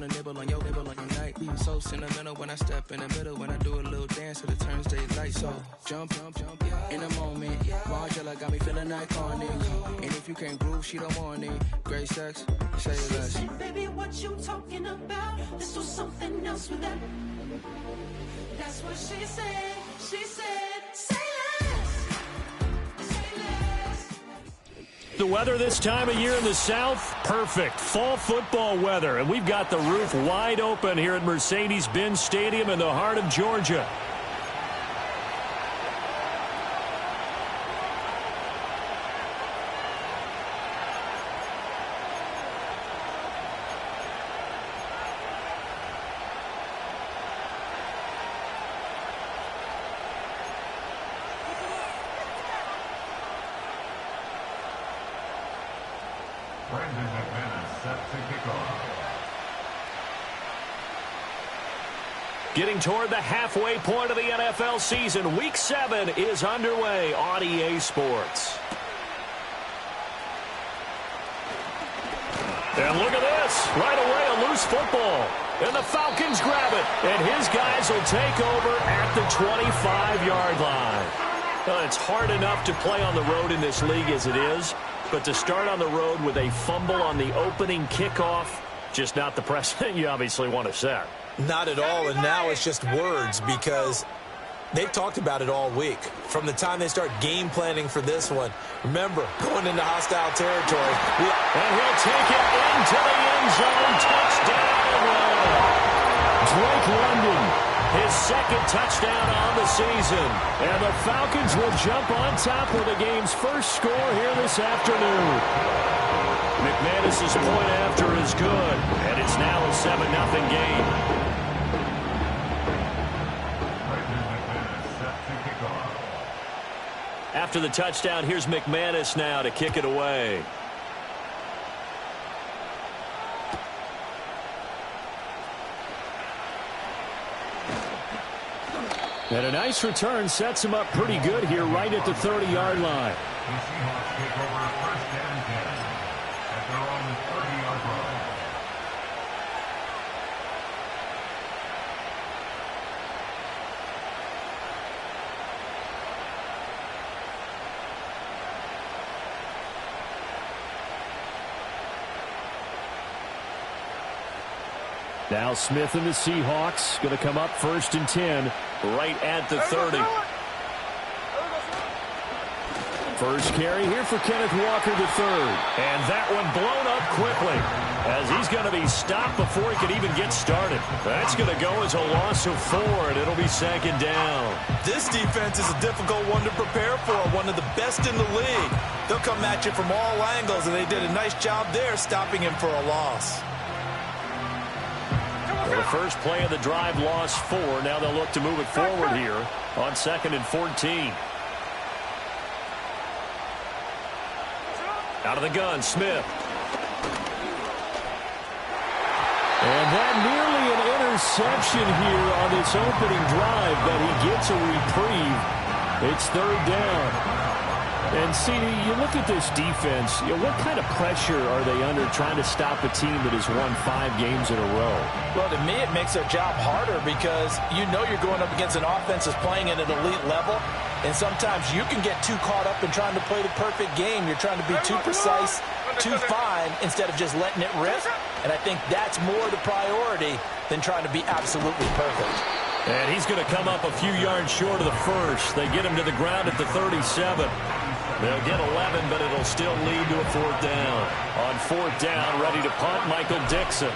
wanna nibble on your night. Be so sentimental when I step in the middle. When I do a little dance to the turns daylight. So jump in the moment. Margella got me feeling iconic. And if you can't groove, she don't want it. Great sex, say less. Baby, what you talking about? This was something else with that. That's what she said. She said, say less. Say less. The weather this time of year in the South, perfect. Fall football weather. And we've got the roof wide open here at Mercedes-Benz Stadium in the heart of Georgia. Getting toward the halfway point of the NFL season. Week 7 is underway on EA Sports. And look at this. Right away, a loose football. And the Falcons grab it. And his guys will take over at the 25-yard line. Well, it's hard enough to play on the road in this league as it is. But to start on the road with a fumble on the opening kickoff, just not the precedent you obviously want to set. Not at all, and now it's just words because they've talked about it all week. From the time they start game planning for this one, remember, going into hostile territory. And he'll take it into the end zone. Touchdown! Drake London, his second touchdown on the season. And the Falcons will jump on top of the game's first score here this afternoon. McManus's point after is good, and it's now a 7-0 game. After the touchdown, here's McManus now to kick it away. And a nice return sets him up pretty good here right at the 30-yard line. The Seahawks take over first and 10 at their own 30-yard line. Now Smith and the Seahawks going to come up first and 10 right at the 30. First carry here for Kenneth Walker III. And that one blown up quickly as he's going to be stopped before he can even get started. That's going to go as a loss of 4, and it'll be second down. This defense is a difficult one to prepare for, one of the best in the league. They'll come at you from all angles, and they did a nice job there stopping him for a loss. Well, the first play of the drive lost 4. Now they'll look to move it forward here on 2nd and 14. Out of the gun, Smith. And that nearly an interception here on this opening drive, but he gets a reprieve. It's 3rd down. And, CD, you look at this defense, what kind of pressure are they under trying to stop a team that has won 5 games in a row? Well, to me, it makes their job harder because you know you're going up against an offense that's playing at an elite level, and sometimes you can get too caught up in trying to play the perfect game. You're trying to be too precise, too fine, instead of just letting it rip. And I think that's more the priority than trying to be absolutely perfect. And he's going to come up a few yards short of the first. They get him to the ground at the 37. They'll get 11, but it'll still lead to a 4th down. On 4th down, ready to punt, Michael Dixon.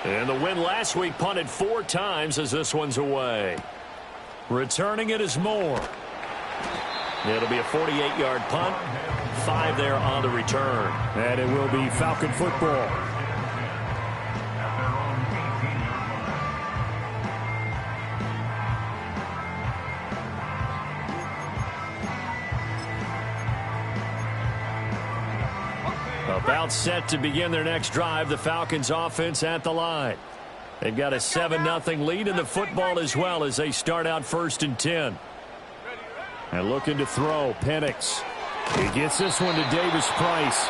And the win last week punted 4 times as this one's away. Returning it is Moore. It'll be a 48-yard punt. 5 there on the return. And it will be Falcon football. About set to begin their next drive, the Falcons offense at the line. They've got a 7-0 lead in the football as well as they start out 1st and 10. And looking to throw, Penix. He gets this one to Davis Price.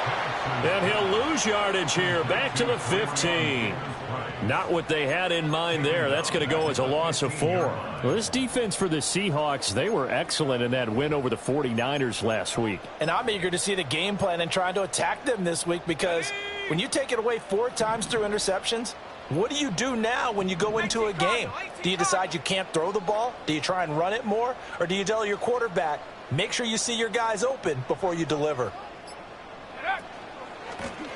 And he'll lose yardage here. Back to the 15. Not what they had in mind there. That's going to go as a loss of 4. Well, this defense for the Seahawks, they were excellent in that win over the 49ers last week. And I'm eager to see the game plan and trying to attack them this week, because when you take it away 4 times through interceptions, what do you do now when you go into a game? Do you decide you can't throw the ball? Do you try and run it more? Or do you tell your quarterback, make sure you see your guys open before you deliver?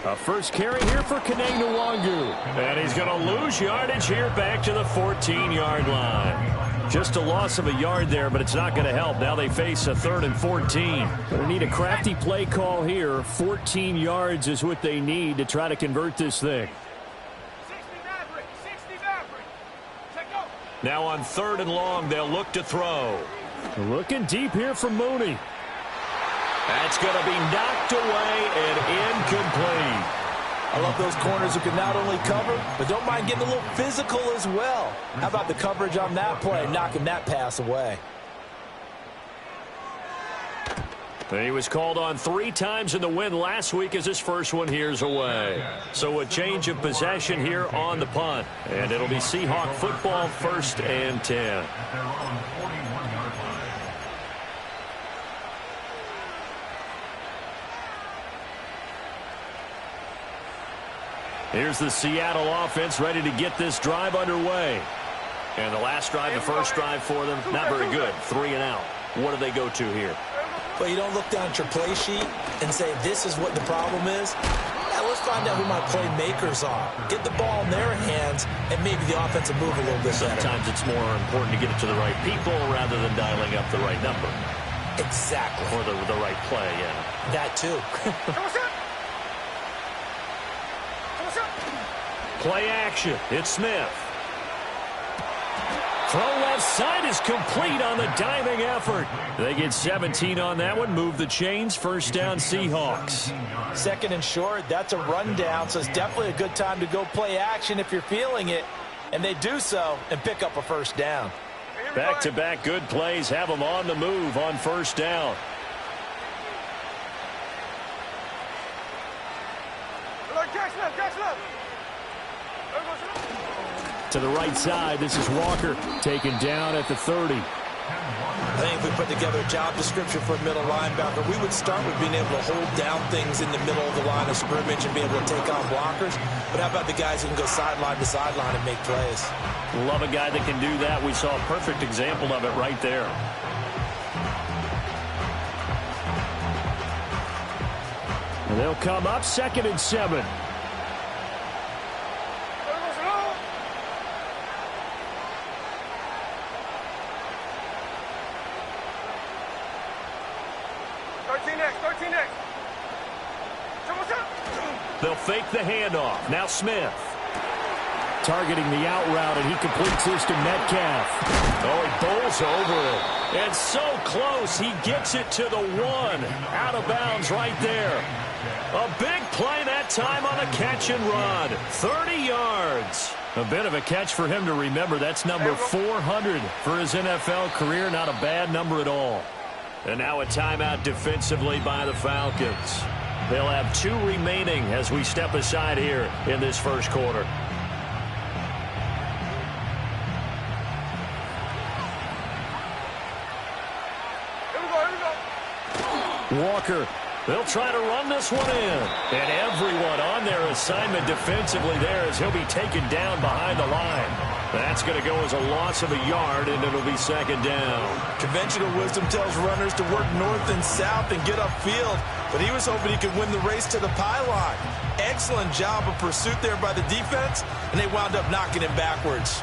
A first carry here for Kaneng-Nwangu. And he's going to lose yardage here back to the 14-yard line. Just a loss of a yard there, but it's not going to help. Now they face a 3rd and 14. They need a crafty play call here. 14 yards is what they need to try to convert this thing. Now on 3rd and long, they'll look to throw. Looking deep here for Mooney. That's going to be knocked away and incomplete. I love those corners who can not only cover, but don't mind getting a little physical as well. How about the coverage on that play, knocking that pass away? He was called on 3 times in the win last week as his first one here's away. So a change of possession here on the punt. And it'll be Seahawk football, 1st and 10. Here's the Seattle offense ready to get this drive underway. And the last drive, the first drive for them, not very good. 3 and out. What do they go to here? Well, you don't look down at your play sheet and say, this is what the problem is. Yeah, let's find out who my playmakers are. Get the ball in their hands, and maybe the offense will move a little bit better. Sometimes it's more important to get it to the right people rather than dialing up the right number. Exactly. Or the right play, yeah. That too. Play action. It's Smith. Throw left side is complete on the diving effort. They get 17 on that one. Move the chains. First down, Seahawks. 2nd and short. That's a rundown, so it's definitely a good time to go play action if you're feeling it. And they do so and pick up a first down. Back-to-back good plays have them on the move on first down. To the right side, this is Walker taken down at the 30. I think if we put together a job description for a middle linebacker, we would start with being able to hold down things in the middle of the line of scrimmage and be able to take on blockers. But how about the guys who can go sideline to sideline and make plays? Love a guy that can do that. We saw a perfect example of it right there. And they'll come up 2nd and 7. They'll fake the handoff. Now Smith. Targeting the out route, and he completes this to Metcalf. Oh, he bowls over it. And so close, he gets it to the 1. Out of bounds right there. A big play that time on a catch and run. 30 yards. A bit of a catch for him to remember. That's number 400 for his NFL career. Not a bad number at all. And now a timeout defensively by the Falcons. They'll have 2 remaining as we step aside here in this first quarter. Walker, they'll try to run this one in. And everyone on their assignment defensively there as he'll be taken down behind the line. That's going to go as a loss of a yard, and it'll be 2nd down. Conventional wisdom tells runners to work north and south and get upfield, but he was hoping he could win the race to the pylon. Excellent job of pursuit there by the defense, and they wound up knocking him backwards.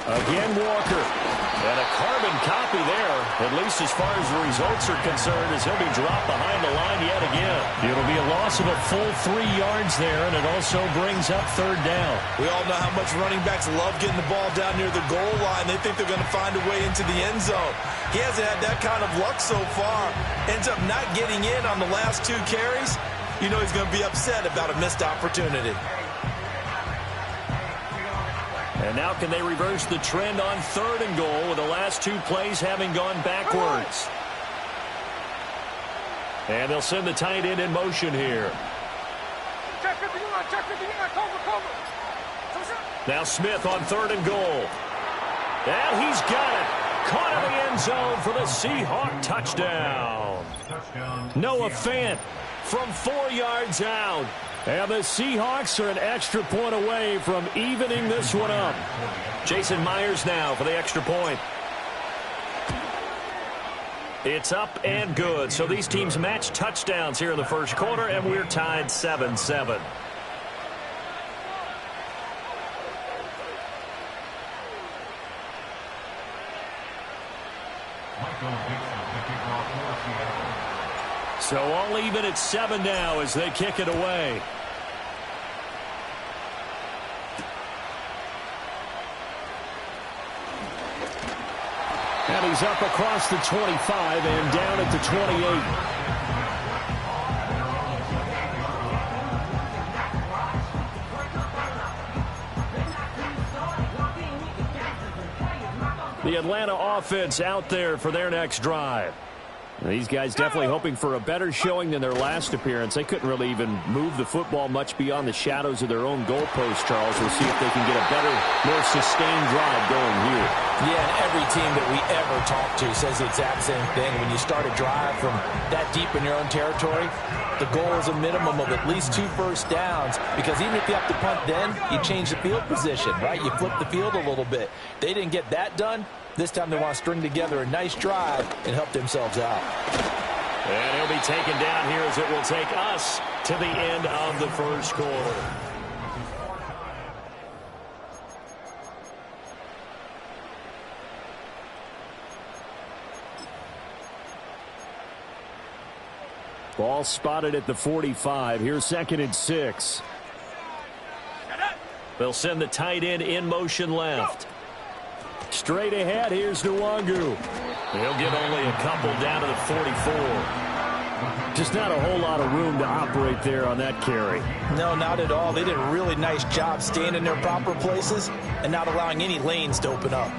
Again, Walker. And a carbon copy there, at least as far as the results are concerned, as he'll be dropped behind the line yet again. It'll be a loss of a full 3 yards there, and it also brings up 3rd down. We all know how much running backs love getting the ball down near the goal line. They think they're going to find a way into the end zone. He hasn't had that kind of luck so far. Ends up not getting in on the last 2 carries. you know he's going to be upset about a missed opportunity. And now can they reverse the trend on 3rd and goal with the last 2 plays having gone backwards? And they'll send the tight end in motion here. Now Smith on 3rd and goal. And he's got it. Caught in the end zone for the Seahawk touchdown. Noah Fant from 4 yards out. And the Seahawks are an extra point away from evening this one up. Jason Myers now for the extra point. It's up and good. So these teams match touchdowns here in the first quarter, and we're tied 7-7. So all even at 7 now as they kick it away. And he's up across the 25 and down at the 28. The Atlanta offense out there for their next drive. These guys definitely hoping for a better showing than their last appearance. They couldn't really even move the football much beyond the shadows of their own goalpost, Charles. We'll see if they can get a better, more sustained drive going here. Yeah, and every team that we ever talk to says the exact same thing. When you start a drive from that deep in your own territory, the goal is a minimum of at least 2 first downs, because even if you have to punt then, you change the field position, right? You flip the field a little bit. They didn't get that done. This time they want to string together a nice drive and help themselves out. And he'll be taken down here as it will take us to the end of the first quarter. Ball spotted at the 45. Here's 2nd and 6. They'll send the tight end in motion left. Straight ahead, here's Nwangu. He'll get only a couple down to the 44. Just not a whole lot of room to operate there on that carry. No, not at all. They did a really nice job staying in their proper places and not allowing any lanes to open up.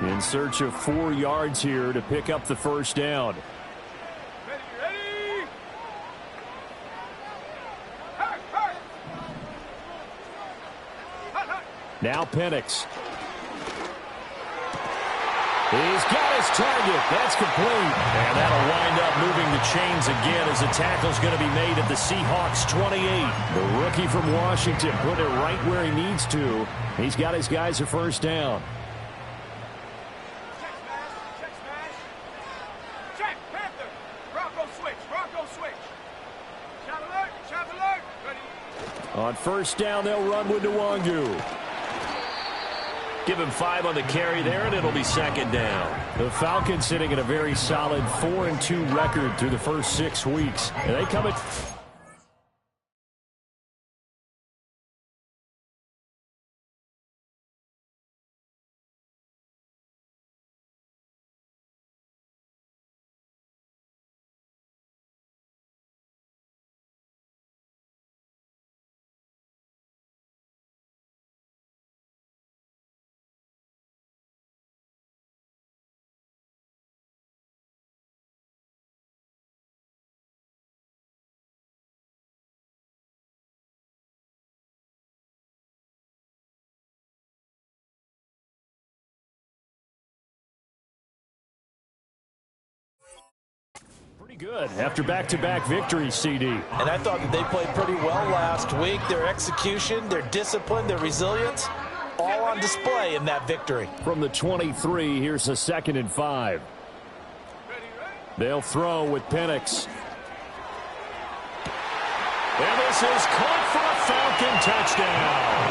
In search of 4 yards here to pick up the first down. Now Penix. He's got his target. That's complete. And that'll wind up moving the chains again as the tackle's going to be made at the Seahawks 28. The rookie from Washington put it right where he needs to. He's got his guys a first down. Check, Panther. Bronco switch. Shot alert. Ready. On first down, they'll run with Nwangu. Give him 5 on the carry there, and it'll be 2nd down. The Falcons sitting at a very solid 4-2 record through the first 6 weeks. And they come at... Good after back-to-back victories, CD. And I thought that they played pretty well last week. Their execution, their discipline, their resilience, all on display in that victory. From the 23, here's a 2nd and 5. They'll throw with Penix. And this is caught for a Falcon touchdown.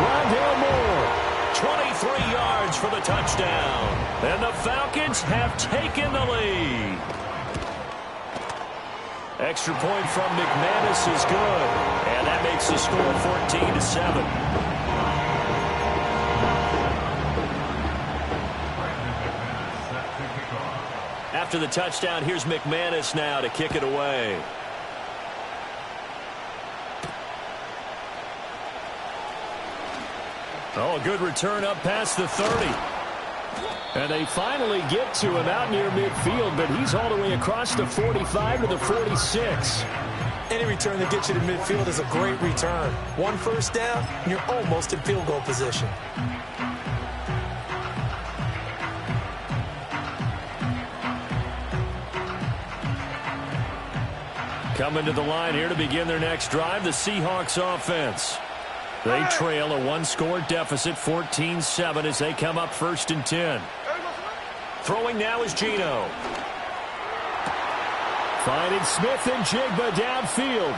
Rondale Moore, 23 yards for the touchdown. And the Falcons have taken the lead. Extra point from McManus is good. And that makes the score 14-7. after the touchdown. Here's McManus now to kick it away. Oh, a good return up past the 30. And they finally get to him out near midfield, but he's all the way across the 45 to the 46. Any return that gets you to midfield is a great return. One first down, and you're almost in field goal position. Coming to the line here to begin their next drive, the Seahawks offense. They trail a one-score deficit, 14-7, as they come up 1st and 10. Throwing now is Geno. Finding Smith and Jigba downfield.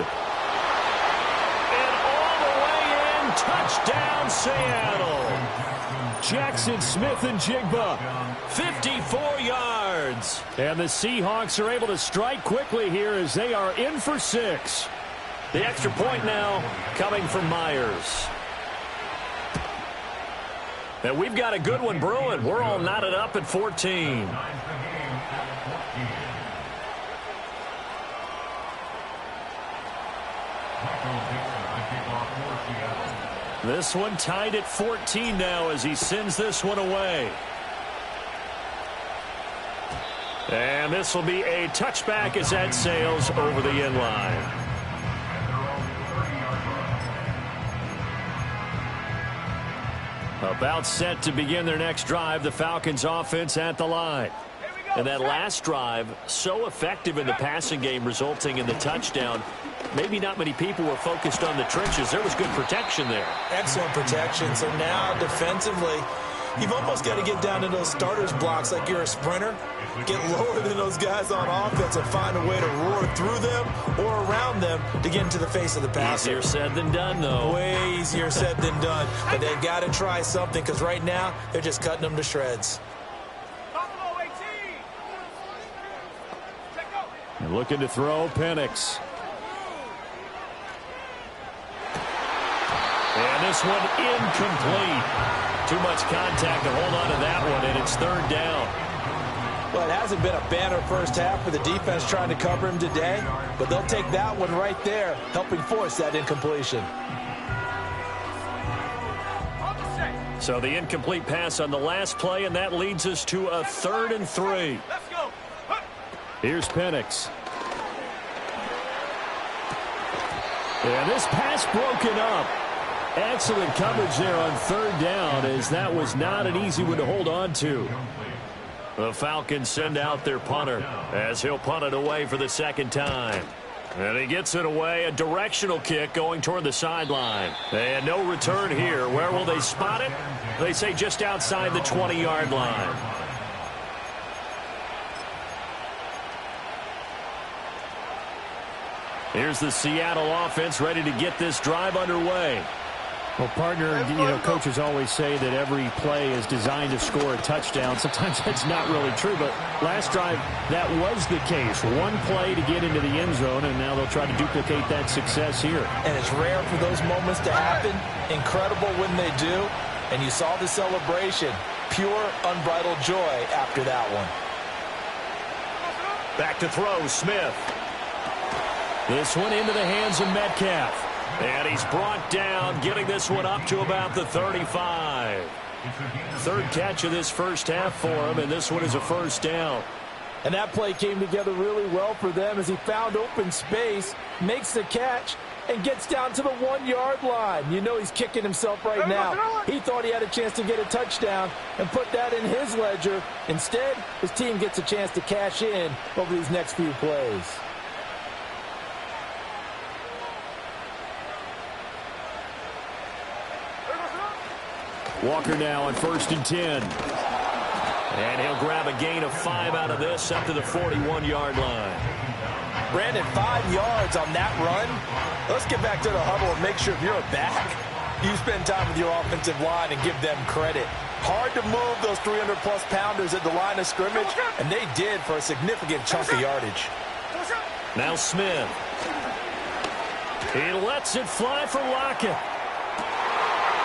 And all the way in, touchdown Seattle. Jackson Smith and Jigba, 54 yards. And the Seahawks are able to strike quickly here as they are in for 6. The extra point now coming from Myers. And we've got a good one brewing. We're all knotted up at 14. This one tied at 14 now as he sends this one away. And this will be a touchback as that sails over the end line. About set to begin their next drive, the Falcons offense at the line. And that last drive, so effective in the passing game, resulting in the touchdown. Maybe not many people were focused on the trenches. There was good protection there. Excellent protection. So now defensively, you've almost got to get down to those starters blocks like you're a sprinter. Get lower than those guys on offense and find a way to roar through them or around them to get into the face of the passer. Easier said than done, though. Way easier said than done. But they've got to try something because right now they're just cutting them to shreds. And looking to throw, Penix. And this one incomplete. Too much contact to hold on to that one, and it's 3rd down. Well, it hasn't been a banner first half for the defense trying to cover him today, but they'll take that one right there, helping force that incompletion. So the incomplete pass on the last play, and that leads us to a 3rd and 3. Here's Penix. And this pass broken up. Excellent coverage there on 3rd down, as that was not an easy one to hold on to. The Falcons send out their punter as he'll punt it away for the 2nd time. And he gets it away, a directional kick going toward the sideline. And no return here. Where will they spot it? They say just outside the 20-yard line. Here's the Seattle offense ready to get this drive underway. Well, partner, coaches always say that every play is designed to score a touchdown. Sometimes that's not really true, but last drive, that was the case. One play to get into the end zone, and now they'll try to duplicate that success here. And it's rare for those moments to happen. Incredible when they do. And you saw the celebration. Pure, unbridled joy after that one. Back to throw, Smith. This one into the hands of Metcalf. And he's brought down, getting this one up to about the 35. 3rd catch of this first half for him, and this one is a 1st down. And that play came together really well for them as he found open space, makes the catch, and gets down to the 1-yard line. You know he's kicking himself right now. He thought he had a chance to get a touchdown and put that in his ledger. Instead, his team gets a chance to cash in over these next few plays. Walker now on 1st and 10. And he'll grab a gain of 5 out of this up to the 41-yard line. Brandon, 5 yards on that run. Let's get back to the huddle and make sure if you're a back, you spend time with your offensive line and give them credit. Hard to move those 300-plus pounders at the line of scrimmage, and they did for a significant chunk of yardage. Now Smith. He lets it fly for Lockett.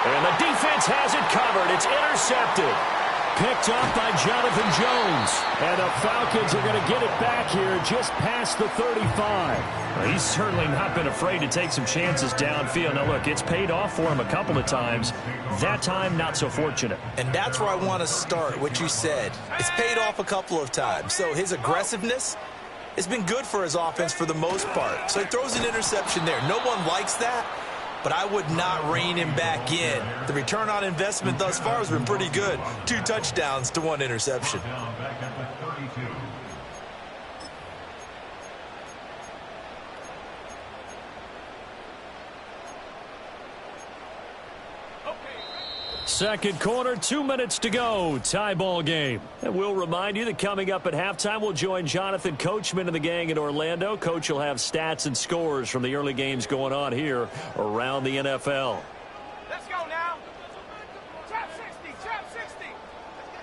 And the defense has it covered. It's intercepted. Picked off by Jonathan Jones. And the Falcons are going to get it back here just past the 35. Well, he's certainly not been afraid to take some chances downfield. Now, look, it's paid off for him a couple of times. That time, not so fortunate. And that's where I want to start, what you said. It's paid off a couple of times. So his aggressiveness has been good for his offense for the most part. So he throws an interception there. No one likes that, but I would not rein him back in. The return on investment thus far has been pretty good. 2 touchdowns to 1 interception. Back at the 32. Second quarter, 2 minutes to go. Tie ball game. And we'll remind you that coming up at halftime, we'll join Jonathan Coachman and the gang in Orlando. Coach will have stats and scores from the early games going on here around the NFL. Let's go now. Trap 60, trap 60. Let's get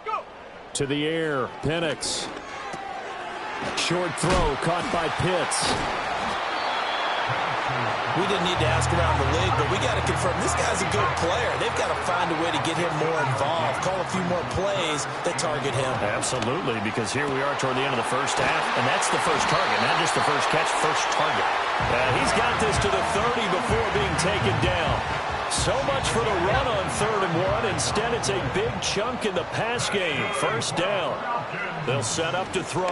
2. Go. To the air, Penix. Short throw caught by Pitts. We didn't need to ask around the league, but we got to confirm this guy's a good player. They've got to find a way to get him more involved, call a few more plays that target him. Absolutely, because here we are toward the end of the first half, and that's the first target, not just the first catch, first target. He's got this to the 30 before being taken down. So much for the run on 3rd and 1. Instead, it's a big chunk in the pass game. First down. They'll set up to throw.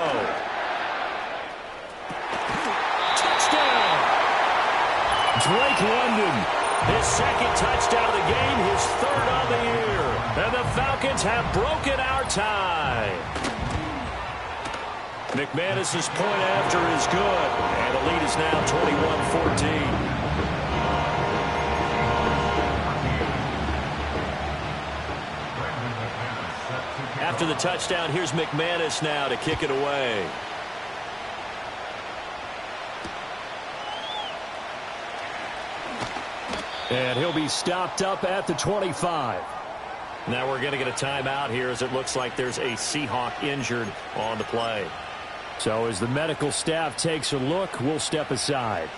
Drake London, his second touchdown of the game, his 3rd on the year. And the Falcons have broken our tie. McManus's point after is good. And the lead is now 21-14. After the touchdown, here's McManus now to kick it away. And he'll be stopped up at the 25. Now we're going to get a timeout here as it looks like there's a Seahawk injured on the play. So as the medical staff takes a look, we'll step aside.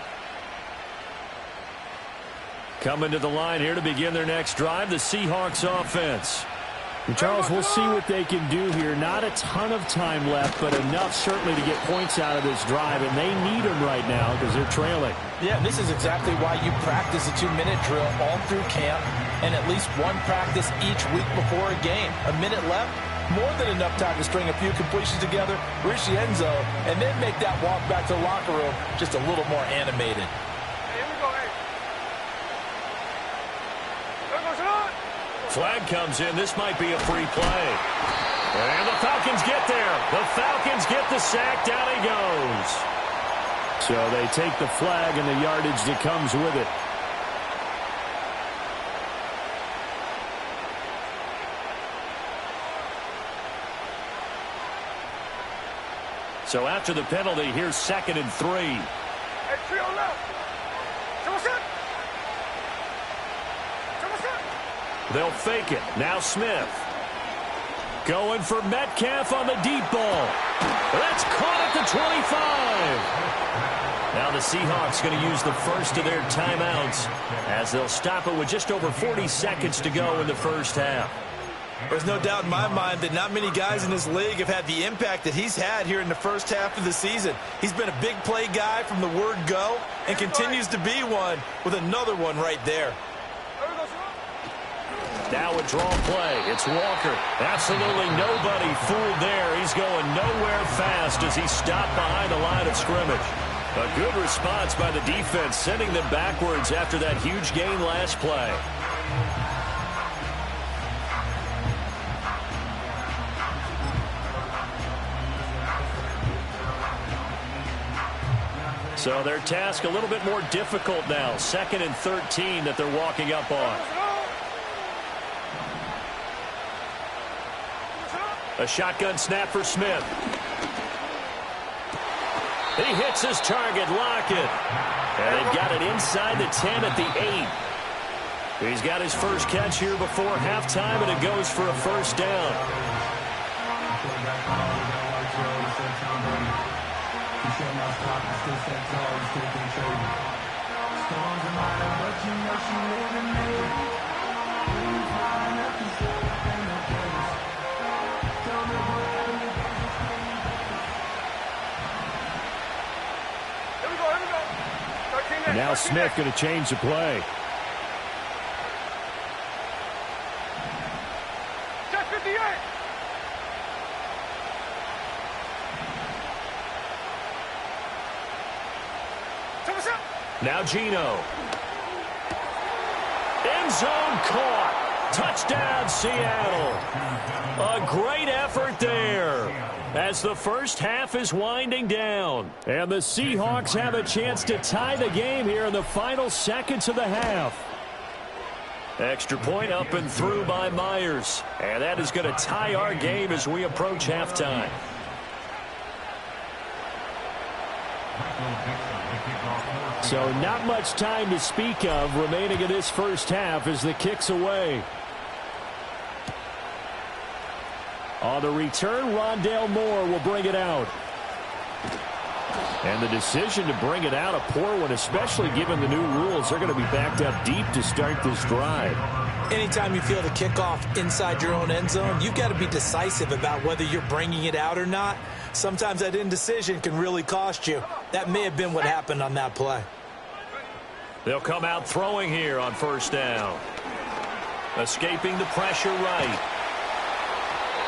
Coming to the line here to begin their next drive, the Seahawks offense. And Charles, we'll see what they can do here. Not a ton of time left, but enough certainly to get points out of this drive, and they need them right now because they're trailing. Yeah, this is exactly why you practice a 2-minute drill all through camp and at least one practice each week before a game. A minute left, more than enough time to string a few completions together, reach the end zone, and then make that walk back to the locker room just a little more animated. Hey, here we go, hey. There goes on. Flag comes in. This might be a free play. And the Falcons get there. The Falcons get the sack. Down he goes. So they take the flag and the yardage that comes with it. So after the penalty, here's 2nd and 3. Hey, trio left. So what's up? They'll fake it. Now Smith. Going for Metcalf on the deep ball. That's caught at the 25. Now the Seahawks going to use the first of their timeouts as they'll stop it with just over 40 seconds to go in the first half. There's no doubt in my mind that not many guys in this league have had the impact that he's had here in the first half of the season. He's been a big play guy from the word go and continues to be one with another one right there. Now a draw play. It's Walker. Absolutely nobody fooled there. He's going nowhere fast as he's stopped behind the line of scrimmage. A good response by the defense, sending them backwards after that huge gain last play. So their task a little bit more difficult now. 2nd and 13 that they're walking up on. A shotgun snap for Smith. He hits his target, Lockett. And they've got it inside the 10 at the 8. He's got his first catch here before halftime, and it goes for a first down. Now Smith going to change the play. Now Geno. End zone caught. Touchdown, Seattle. A great effort there as the first half is winding down. And the Seahawks have a chance to tie the game here in the final seconds of the half. Extra point up and through by Myers. And that is going to tie our game as we approach halftime. So not much time to speak of remaining in this first half as the kick's away. On the return, Rondale Moore will bring it out. And the decision to bring it out, a poor one, especially given the new rules. They're going to be backed up deep to start this drive. Anytime you feel the kickoff inside your own end zone, you've got to be decisive about whether you're bringing it out or not. Sometimes that indecision can really cost you. That may have been what happened on that play. They'll come out throwing here on first down. Escaping the pressure right.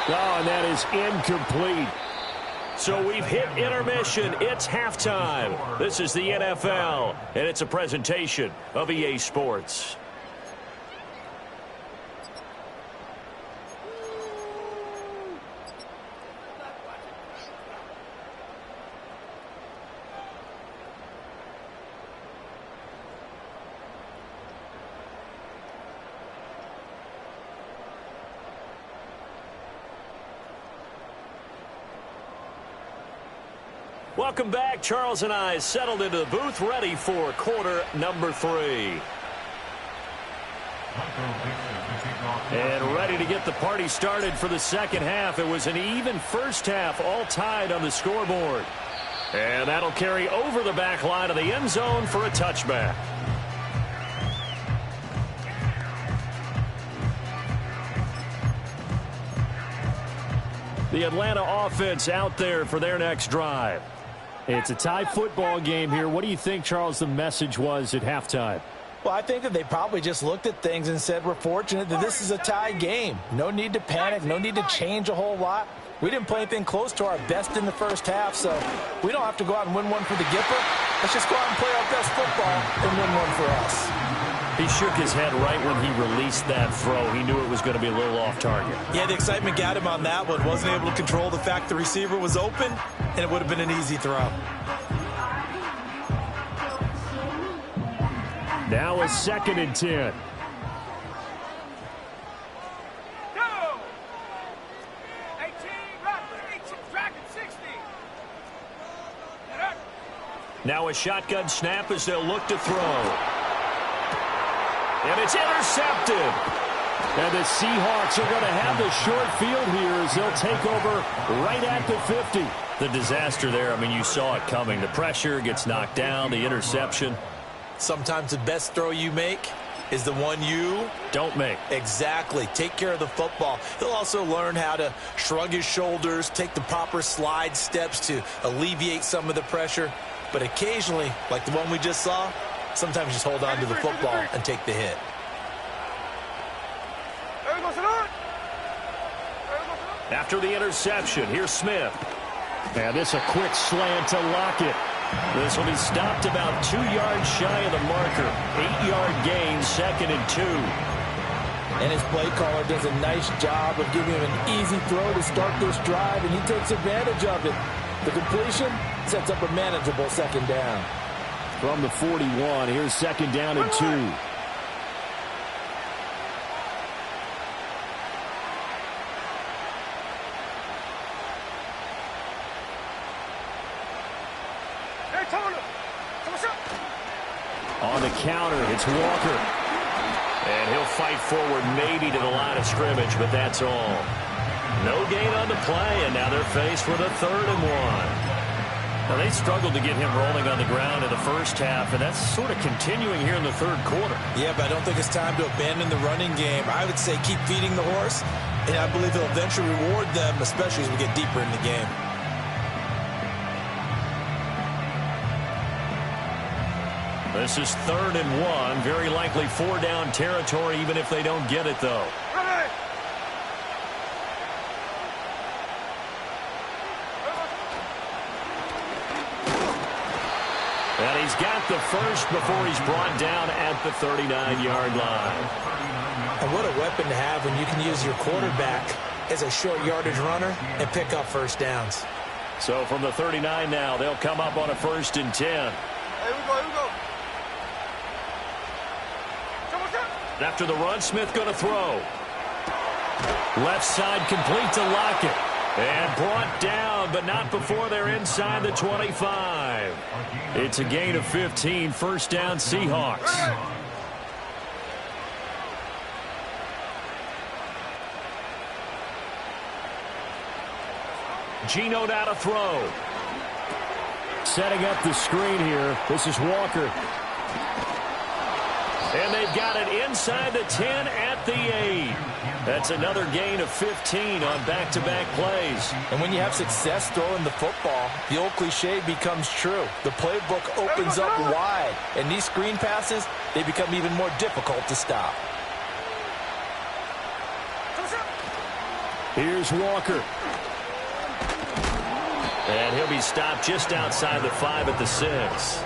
Oh, and that is incomplete. So we've hit intermission. It's halftime. This is the NFL, and it's a presentation of EA Sports. Welcome back. Charles and I settled into the booth, ready for quarter number 3. And ready to get the party started for the second half. It was an even first half, all tied on the scoreboard. And that'll carry over the back line of the end zone for a touchback. The Atlanta offense out there for their next drive. It's a tie football game here. What do you think, Charles, the message was at halftime? Well, I think that they probably just looked at things and said, we're fortunate that this is a tie game. No need to panic. No need to change a whole lot. We didn't play anything close to our best in the first half, so we don't have to go out and win one for the Gipper. Let's just go out and play our best football and win one for us. He shook his head right when he released that throw. He knew it was going to be a little off target. Yeah, the excitement got him on that one. Wasn't able to control the fact the receiver was open, and it would have been an easy throw. Now a 2nd and 10. Go! 18, Dragon 60. Now a shotgun snap as they'll look to throw. And it's intercepted. And the Seahawks are going to have the short field here as they'll take over right at the 50. The disaster there, I mean, you saw it coming. The pressure gets knocked down, the interception. Sometimes the best throw you make is the one you don't make. Exactly. Take care of the football. He'll also learn how to shrug his shoulders, take the proper slide steps to alleviate some of the pressure. But occasionally, like the one we just saw, sometimes just hold on to the football and take the hit. After the interception, here's Smith. And this a quick slant to Lockett. This will be stopped about 2 yards shy of the marker. 8-yard gain, 2nd and 2. And his play caller does a nice job of giving him an easy throw to start this drive, and he takes advantage of it. The completion sets up a manageable 2nd down. From the 41, here's 2nd down and 2. On the counter, it's Walker. And he'll fight forward maybe to the line of scrimmage, but that's all. No gain on the play, and now they're faced with a 3rd and 1. Now, they struggled to get him rolling on the ground in the first half, and that's sort of continuing here in the third quarter. Yeah, but I don't think it's time to abandon the running game. I would say keep feeding the horse, and I believe he'll eventually reward them, especially as we get deeper in the game. This is 3rd and 1. Very likely 4-down territory, even if they don't get it, though. And he's got the first before he's brought down at the 39-yard line. And what a weapon to have when you can use your quarterback as a short yardage runner and pick up first downs. So from the 39 now, they'll come up on a 1st and 10. Here we go, here we go. After the run, Smith going to throw. Left side complete to Lockett. And brought down, but not before they're inside the 25. It's a gain of 15, 1st down Seahawks. Geno now to throw. Setting up the screen here. This is Walker. And they've got it inside the 10 at the 8. That's another gain of 15 on back-to-back plays. And when you have success throwing the football, the old cliche becomes true. The playbook opens up wide. And these screen passes, they become even more difficult to stop. Here's Walker. And he'll be stopped just outside the 5 at the 6.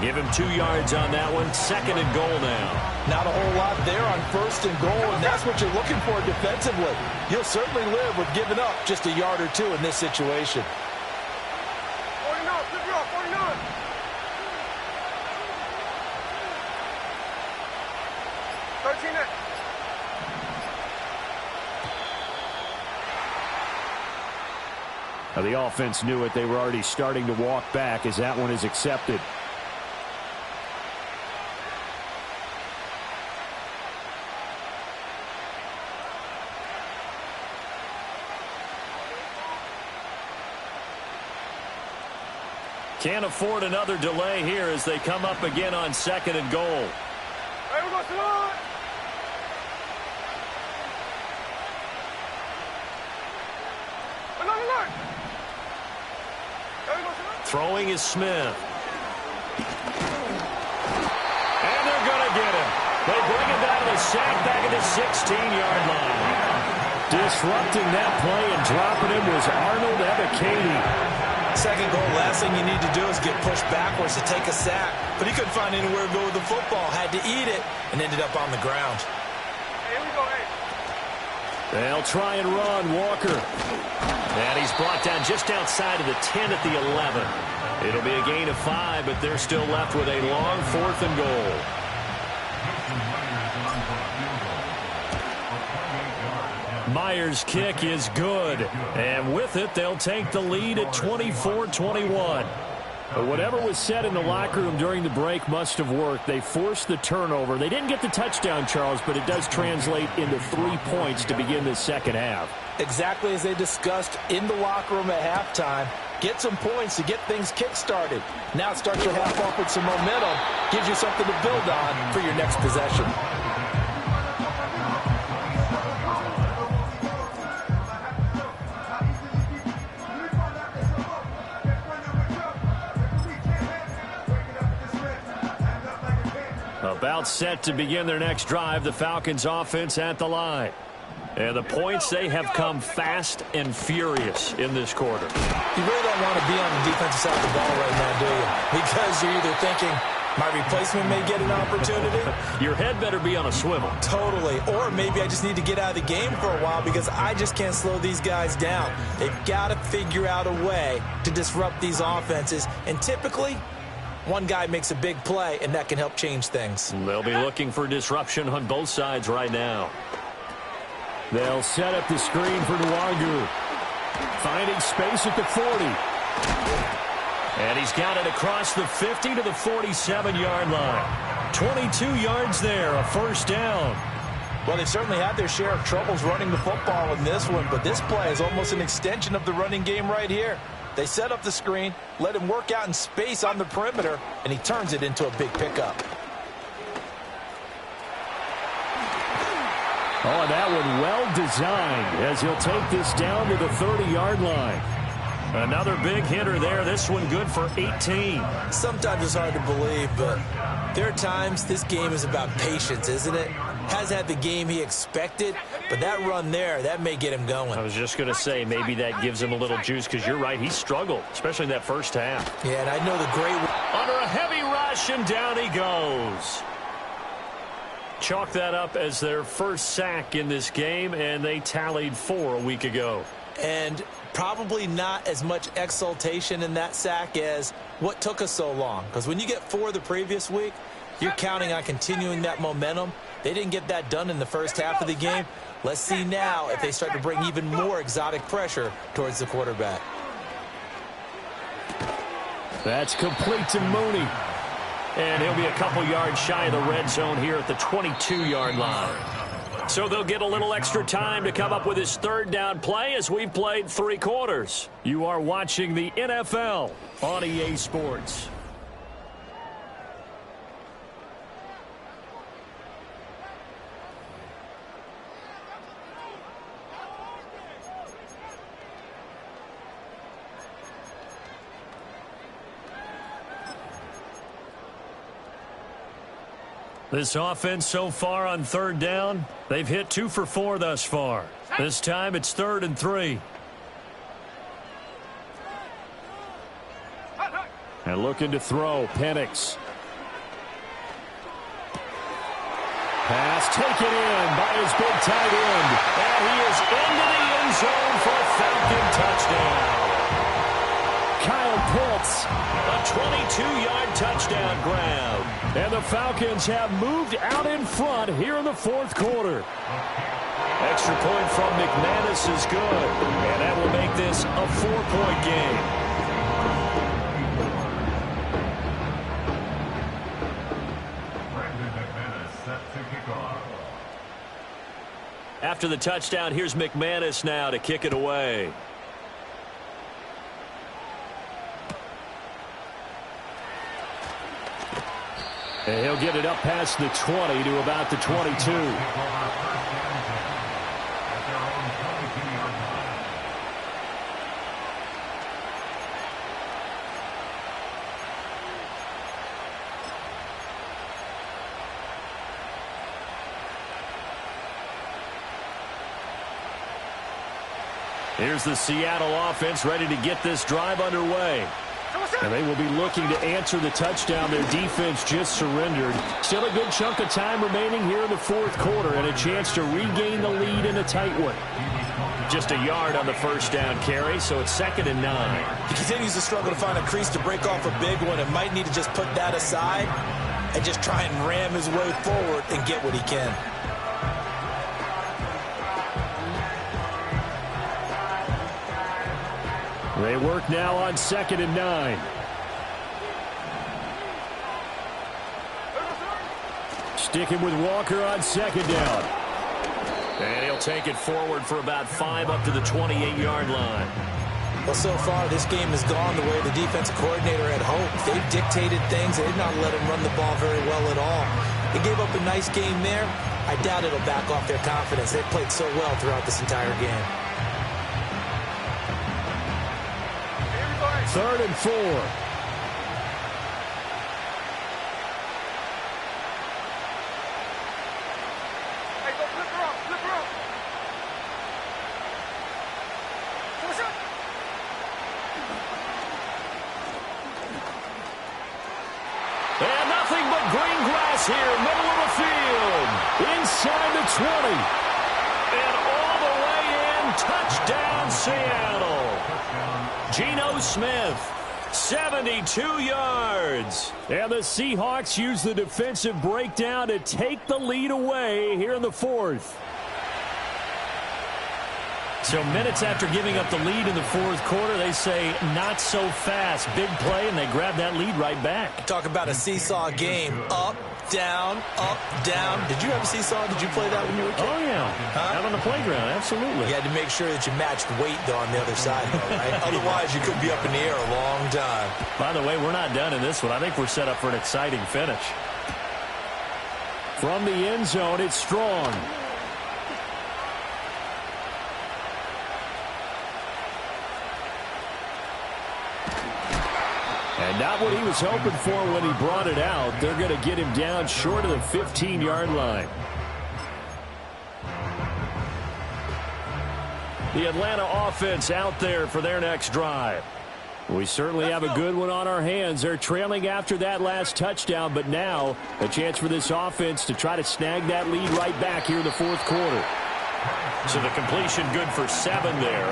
Give him 2 yards on that one. 2nd and goal now. Not a whole lot there on 1st and goal, and that's what you're looking for defensively. You'll certainly live with giving up just a yard or 2 in this situation. 49, 49. Now the offense knew it. They were already starting to walk back as that one is accepted. Can't afford another delay here as they come up again on 2nd and goal. Hey, we go, Salon. Throwing is Smith. And they're going to get him. They bring him down to the sack back at the 16-yard line. Disrupting that play and dropping him was Arnold Ebiketie. 2nd goal, last thing you need to do is get pushed backwards to take a sack. But he couldn't find anywhere to go with the football. Had to eat it and ended up on the ground. Hey, here we go, hey. They'll try and run, Walker. And he's brought down just outside of the 10 at the 11. It'll be a gain of 5, but they're still left with a long 4th and goal. Myers' kick is good. And with it, they'll take the lead at 24-21. But whatever was said in the locker room during the break must have worked. They forced the turnover. They didn't get the touchdown, Charles, but it does translate into 3 points to begin the second half. Exactly as they discussed in the locker room at halftime. Get some points to get things kick-started. Now start your half off with some momentum. Gives you something to build on for your next possession. About set to begin their next drive, the Falcons offense at the line. And the points, they have come fast and furious in this quarter. You really don't want to be on the defensive side of the ball right now, do you? Because you're either thinking, my replacement may get an opportunity. Your head better be on a swivel. Totally. Or maybe I just need to get out of the game for a while because I just can't slow these guys down. They've got to figure out a way to disrupt these offenses. And typically, one guy makes a big play, and that can help change things. They'll be looking for disruption on both sides right now. They'll set up the screen for Nwangu. Finding space at the 40. And he's got it across the 50 to the 47-yard line. 22 yards there, a 1st down. Well, they've certainly had their share of troubles running the football in this one, but this play is almost an extension of the running game right here. They set up the screen, let him work out in space on the perimeter, and he turns it into a big pickup. Oh, and that one well designed as he'll take this down to the 30-yard line. Another big hitter there. This one good for 18. Sometimes it's hard to believe, but there are times this game is about patience, isn't it? Has had the game he expected, but that run there, that may get him going. I was just going to say maybe that gives him a little juice because you're right. He struggled, especially in that first half. Yeah, and I know the great... Under a heavy rush, and down he goes. Chalk that up as their first sack in this game, and they tallied 4 a week ago. And probably not as much exultation in that sack as what took us so long. Because when you get 4 the previous week, you're counting on continuing that momentum. They didn't get that done in the first half of the game. Let's see now if they start to bring even more exotic pressure towards the quarterback. That's complete to Mooney. And he'll be a couple yards shy of the red zone here at the 22-yard line. So they'll get a little extra time to come up with his third down play as we've played 3 quarters. You are watching the NFL on EA Sports. This offense so far on third down, they've hit 2 for 4 thus far. This time it's 3rd and 3. And looking to throw, Penix. Pass taken in by his big tight end. And he is into the end zone for a Falcon touchdown. Kyle Pitts, a 22-yard touchdown grab. And the Falcons have moved out in front here in the 4th quarter. Extra point from McManus is good. And that will make this a 4-point game. After the touchdown, here's McManus now to kick it away. And he'll get it up past the 20 to about the 22. Here's the Seattle offense ready to get this drive underway. And they will be looking to answer the touchdown. Their defense just surrendered. Still a good chunk of time remaining here in the 4th quarter and a chance to regain the lead in a tight one. Just a yard on the first down carry, so it's 2nd and 9. He continues to struggle to find a crease to break off a big one and might need to just put that aside and just try and ram his way forward and get what he can. They work now on 2nd and 9. Sticking with Walker on 2nd down. And he'll take it forward for about 5 up to the 28-yard line. Well, so far, this game has gone the way the defensive coordinator had hoped. They've dictated things. They did not let him run the ball very well at all. They gave up a nice game there. I doubt it'll back off their confidence. They've played so well throughout this entire game. 3rd and 4. And nothing but green grass here, middle of the field. Inside the 20. And all the way in, touchdown Seattle. Geno Smith, 72 yards. And the Seahawks use the defensive breakdown to take the lead away here in the 4th. So minutes after giving up the lead in the fourth quarter, they say not so fast. Big play, and they grab that lead right back. Talk about a seesaw game. Up, down, up, down. Did you have a seesaw? Did you play that when you were a kid? Oh, yeah. Out on the playground, absolutely. You had to make sure that you matched weight, though, on the other side, though, right? Otherwise, you could be up in the air a long time. By the way, we're not done in this one. I think we're set up for an exciting finish. From the end zone, it's Strong. And not what he was hoping for when he brought it out. They're going to get him down short of the 15-yard line. The Atlanta offense out there for their next drive. We certainly have a good one on our hands. They're trailing after that last touchdown, but now a chance for this offense to try to snag that lead right back here in the fourth quarter. So the completion good for 7 there,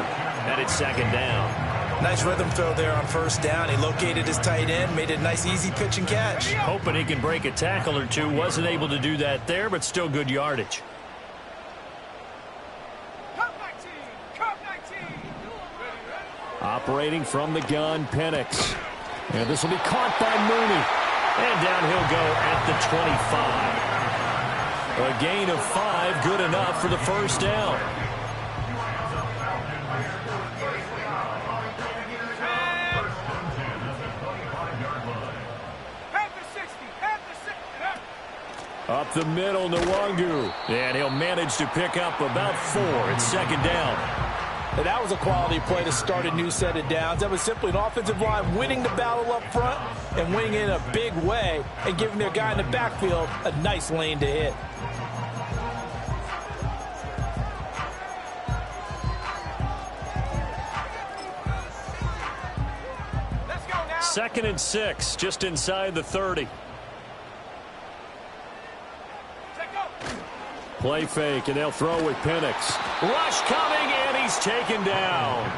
and it's second down. Nice rhythm throw there on first down. He located his tight end, made it a nice easy pitch and catch. Hoping he can break a tackle or two. Wasn't able to do that there, but still good yardage. Operating from the gun, Penix. And this will be caught by Mooney. And down he'll go at the 25. A gain of 5, good enough for the first down. Up the middle, Nwangu. And he'll manage to pick up about 4. It's second down. And that was a quality play to start a new set of downs. That was simply an offensive line winning the battle up front and winning in a big way and giving their guy in the backfield a nice lane to hit. Let's go now. 2nd and 6, just inside the 30. Play fake, and they'll throw with Penix. Rush coming, and he's taken down.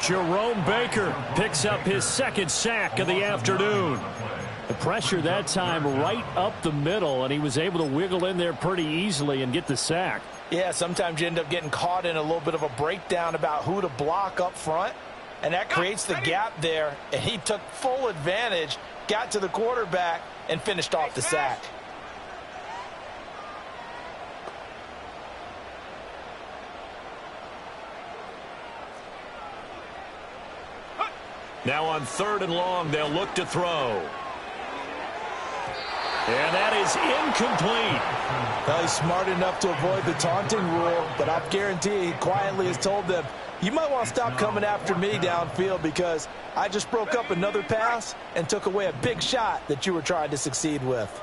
Jerome Baker picks up his 2nd sack of the afternoon. The pressure that time right up the middle, and he was able to wiggle in there pretty easily and get the sack. Yeah, sometimes you end up getting caught in a little bit of a breakdown about who to block up front, and that creates the gap there, and he took full advantage, got to the quarterback, and finished off the sack. Now on 3rd and long, they'll look to throw. And that is incomplete. Well, he's smart enough to avoid the taunting rule, but I guarantee he quietly has told them, you might want to stop coming after me downfield because I just broke up another pass and took away a big shot that you were trying to succeed with.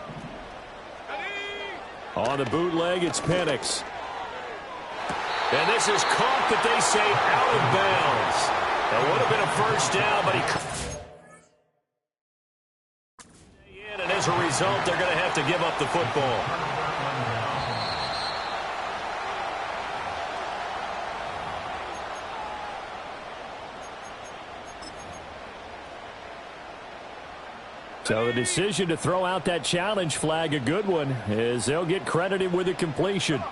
On the bootleg, it's Penix. And this is caught, but they say out of bounds. That would have been a first down, but he in, and as a result, they're going to have to give up the football. So the decision to throw out that challenge flag, a good one, as they'll get credited with a completion.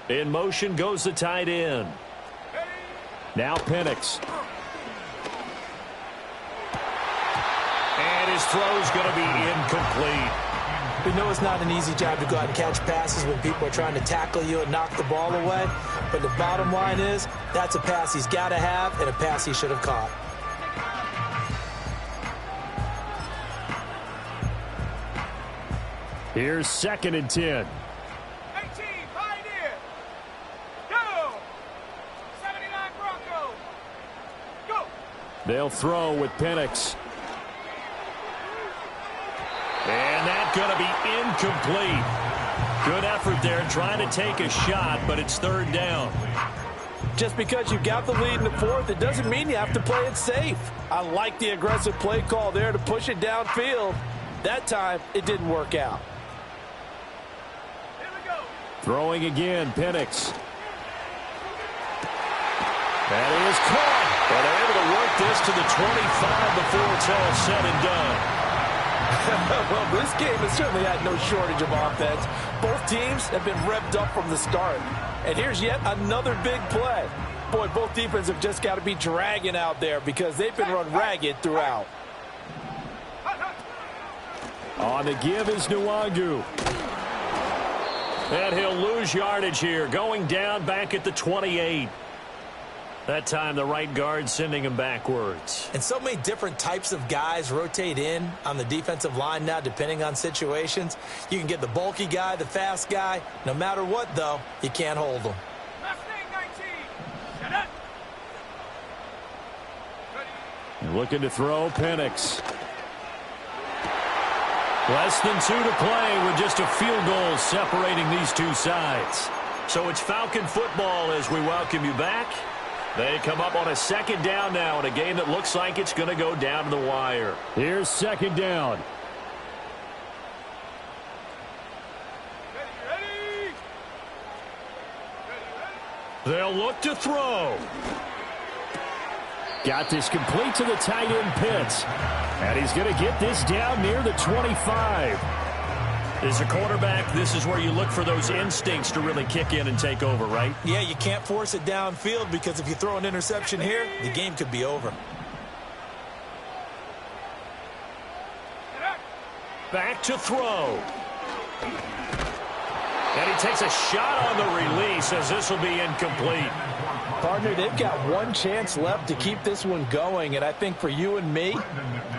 In motion goes the tight end. Now Penix. And his throw's going to be incomplete. We know it's not an easy job to go out and catch passes when people are trying to tackle you and knock the ball away. But the bottom line is, that's a pass he's got to have and a pass he should have caught. Here's 2nd and 10. They'll throw with Penix. And that's going to be incomplete. Good effort there trying to take a shot, but it's 3rd down. Just because you got the lead in the 4th, it doesn't mean you have to play it safe. I like the aggressive play call there to push it downfield. That time, it didn't work out. Here we go. Throwing again, Penix. That is caught. But they're able to work this to the 25 before it's all said and done. Well, this game has certainly had no shortage of offense. Both teams have been revved up from the start. And here's yet another big play. Boy, both defenses have just got to be dragging out there because they've been run ragged throughout. On the give is Nwangu. And he'll lose yardage here, going down back at the 28. That time the right guard sending him backwards. And so many different types of guys rotate in on the defensive line now depending on situations. You can get the bulky guy, the fast guy. No matter what, though, you can't hold them. Looking to throw, Penix. Less than 2 to play with just a field goal separating these two sides. So it's Falcon football as we welcome you back. They come up on a second down now in a game that looks like it's going to go down to the wire. Here's second down. They'll look to throw. Got this complete to the tight end Pitts. And he's going to get this down near the 25. As a quarterback, this is where you look for those instincts to really kick in and take over, right? Yeah, you can't force it downfield because if you throw an interception here, the game could be over. Back to throw. And he takes a shot on the release as this will be incomplete. Partner, they've got one chance left to keep this one going, and I think for you and me,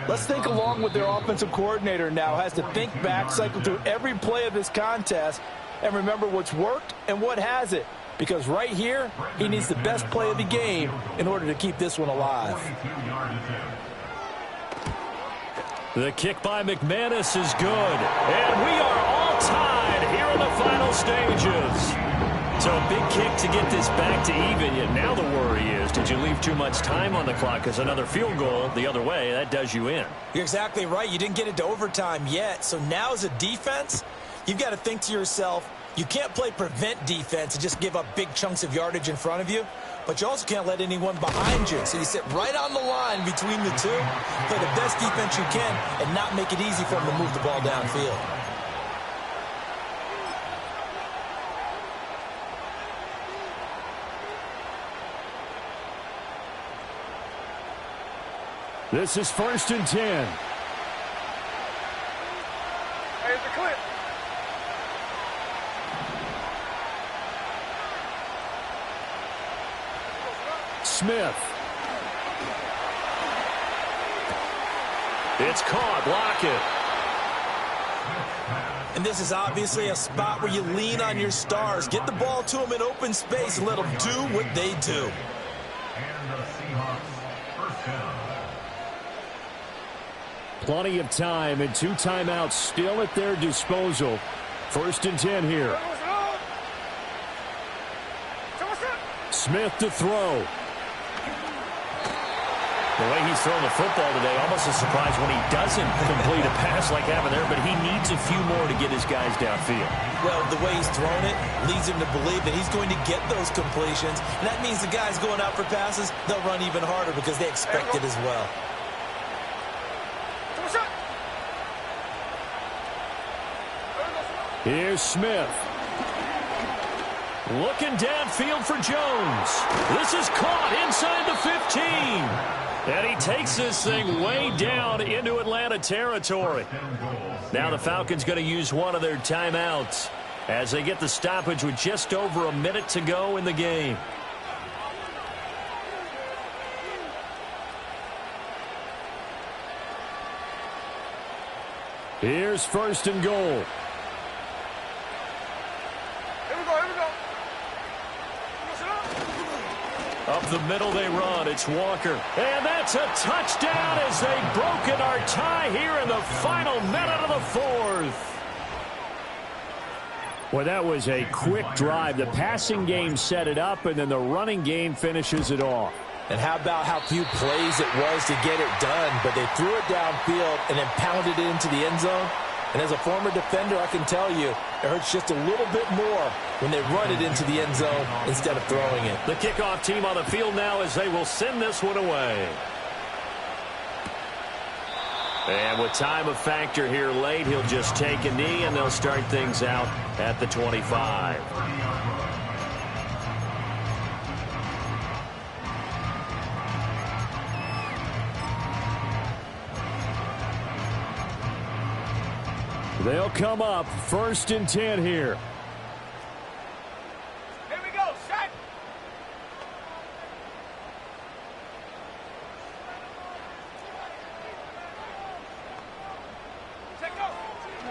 let's think along with their offensive coordinator now. Has to think back, cycle through every play of this contest, and remember what's worked and what hasn't. Because right here, he needs the best play of the game in order to keep this one alive. The kick by McManus is good. And we are all tied here in the final stages. So a big kick to get this back to even. Yet now the worry is, did you leave too much time on the clock? Because another field goal the other way, that does you in. You're exactly right. You didn't get it to overtime yet. So now as a defense, you've got to think to yourself, you can't play prevent defense and just give up big chunks of yardage in front of you. But you also can't let anyone behind you. So you sit right on the line between the two, play the best defense you can, and not make it easy for them to move the ball downfield. This is 1st and 10. Here's the clip. Smith. It's caught. Lockett. And this is obviously a spot where you lean on your stars. Get the ball to them in open space and let them do what they do. And the Seahawks first down. Plenty of time and 2 timeouts still at their disposal. 1st and 10 here. Smith to throw. The way he's throwing the football today, almost a surprise when he doesn't complete a pass like having there, but he needs a few more to get his guys downfield. Well, the way he's thrown it leads him to believe that he's going to get those completions. And that means the guys going out for passes, they'll run even harder because they expect it as well. Here's Smith. Looking downfield for Jones. This is caught inside the 15. And he takes this thing way down into Atlanta territory. Now the Falcons going to use one of their timeouts as they get the stoppage with just over a minute to go in the game. Here's 1st and goal. Up the middle they run. It's Walker. And that's a touchdown as they've broken our tie here in the final minute of the 4th. Well, that was a quick drive. The passing game set it up, and then the running game finishes it off. And how about how few plays it was to get it done, but they threw it downfield and then pounded it into the end zone. And as a former defender, I can tell you, it hurts just a little bit more when they run it into the end zone instead of throwing it. The kickoff team on the field now as they will send this one away. And with time of factor here late, he'll just take a knee, and they'll start things out at the 25. They'll come up 1st and 10 here. Here we go, set.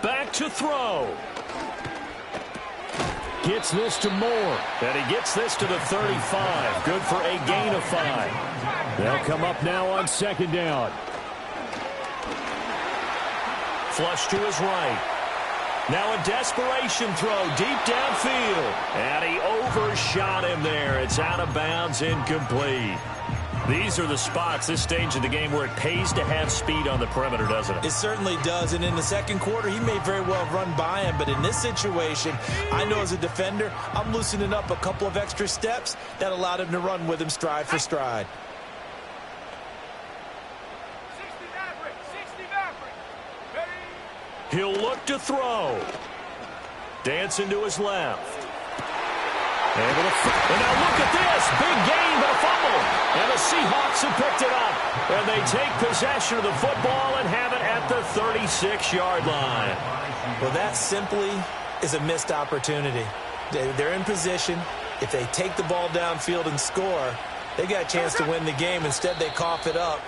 Back to throw. Gets this to Moore. And he gets this to the 35. Good for a gain of 5. They'll come up now on 2nd down. Flush to his right. Now a desperation throw deep downfield. And he overshot him there. It's out of bounds, incomplete. These are the spots, this stage of the game, where it pays to have speed on the perimeter, doesn't it? It certainly does, and in the second quarter, he may very well run by him, but in this situation, I know as a defender, I'm loosening up a couple of extra steps that allowed him to run with him stride for stride. 60 Maverick. Ready? He'll look to throw. Dancing to his left. And now look at this. Big gain, but a fumble. And the Seahawks have picked it up. And they take possession of the football and have it at the 36-yard line. Well, that simply is a missed opportunity. They're in position. If they take the ball downfield and score, they got a chance to win the game. Instead, they cough it up.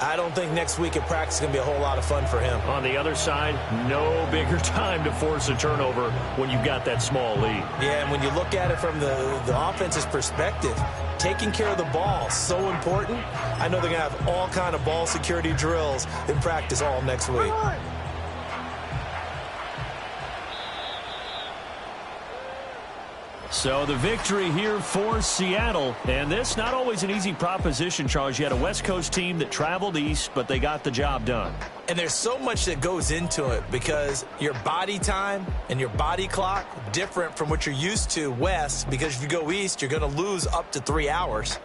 I don't think next week at practice is going to be a whole lot of fun for him. On the other side, no bigger time to force a turnover when you've got that small lead. Yeah, and when you look at it from the offense's perspective, taking care of the ball is so important. I know they're going to have all kind of ball security drills in practice all next week. So the victory here for Seattle. And this not always an easy proposition, Charles. You had a West Coast team that traveled east, but they got the job done. And there's so much that goes into it because your body time and your body clock different from what you're used to west, because if you go east, you're going to lose up to 3 hours,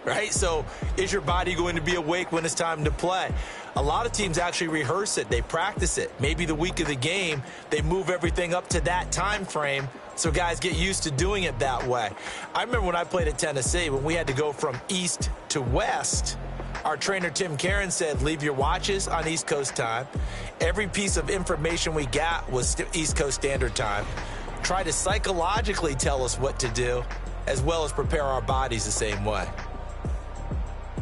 right? So is your body going to be awake when it's time to play? A lot of teams actually rehearse it. They practice it. Maybe the week of the game, they move everything up to that time frame so guys get used to doing it that way. I remember when I played at Tennessee, when we had to go from east to west, our trainer Tim Karen said, leave your watches on East Coast time. Every piece of information we got was East Coast Standard Time. Try to psychologically tell us what to do, as well as prepare our bodies the same way.